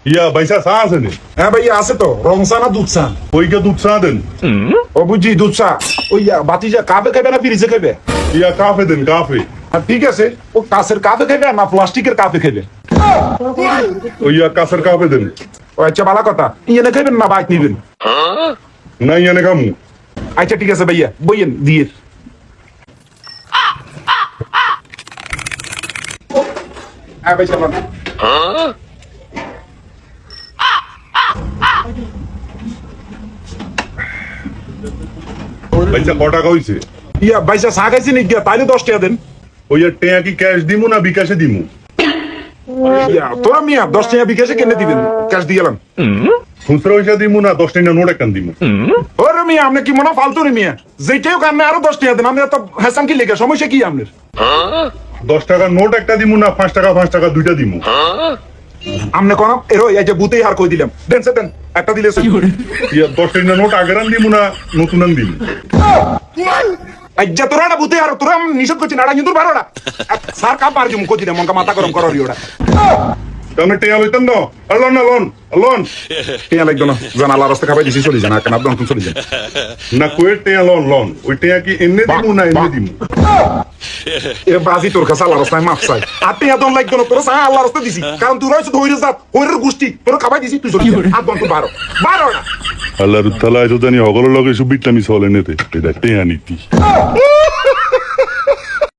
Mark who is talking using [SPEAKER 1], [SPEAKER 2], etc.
[SPEAKER 1] ইয়া বাইসা চা আছে নি?
[SPEAKER 2] হ্যাঁ ভাইয়া আছে তো, রং চা না দুধ চা?
[SPEAKER 1] ওইকে দুধ চা দেন।
[SPEAKER 2] ও বুঝছি, দুধ চা। ওই বাতিজা কাপে খাবে না ফ্রিজে খাবে?
[SPEAKER 1] ইয়া কাফে দেন, কাফে।
[SPEAKER 2] আর ঠিক আছে, ও কাঁচের কাপে খাবে না প্লাস্টিকের কাপে খাবে?
[SPEAKER 1] ওই কাঁচের কাফে দেন।
[SPEAKER 2] ও আচ্ছা, ভালো কথা। ইয়ে খাবেন না বাইক নিবেন?
[SPEAKER 1] না ইয়ানে কামু।
[SPEAKER 2] আচ্ছা ঠিক আছে ভাইয়া, বইয়েন দিয়ে। হ্যাঁ ভাই চালান।
[SPEAKER 1] বাইসা ক টাকা হইছে?
[SPEAKER 2] ইয়া ভাইসা চা খাইছি নি গিয়া, তাইলে 10 টাকা দেন।
[SPEAKER 1] ওই টেয়া কি ক্যাশ দিমু না বিকাশে দিমু?
[SPEAKER 2] ইয়া তোরা মিয়া 10 টাকা বিকাশে কিনে দিবেন, ক্যাশ দিয়ে গেলাম।
[SPEAKER 1] খুচরা পয়সা দিমু না 10 টাকা নোট একটা দিমু?
[SPEAKER 2] ওরে মিয়া, আপনি কি মনে ফালতু রে মিয়া? যেটাও কারণে আরো 10 টাকা দেন। আমি তো হেসান কি লেগে, সমস্যা কি আপনার?
[SPEAKER 1] 10 টাকা নোট একটা দিমু না 5 টাকা দুইটা দিমু?
[SPEAKER 2] আমনে কোন এরো এই যে বুতেই হার কই দিলাম, দেন সে দেন, একটা দিলে সই।
[SPEAKER 1] ইয়া 10 টাকা নোট আগেরান দিমু না নতুন আন দিমু?
[SPEAKER 2] আজ্জা তোরা না বুতে হার, তোরা নিষেধ করছিস না, কিন্তু বারোটা স্যার কাপ মার দিমু কই দিলাম, মনকা মাথা গরম করো রিওটা।
[SPEAKER 1] তুমি টেয়া লইতেন না? লোন না লোন লোন
[SPEAKER 2] টিয়া লাগতো না, জান আল্লাহর রাস্তা খাবাই দিছি, চলে যান কেন আপনি অন্তত চলে যান।
[SPEAKER 1] না কই টেয়া লোন লোন ওই টেয়া কি এমনি দিমু না এমনি দিমু?
[SPEAKER 2] এ বাজি তোর কাছে আল্লাহর রাস্তায় মাফ চাই। আর টিয়া দন লাগতো না, তোর সারা আল্লাহর রাস্তায় দিছি, কারণ তুই রইছ হইরে জাত, হইরের গোষ্ঠী, তোর খাবাই দিছি, তুই চলে যান। আর দন তো বারোটা
[SPEAKER 1] আল্লাহর তালা এত জানি হগল লগে সুবিটলামি চলে নেতে এটা টেয়া নীতি।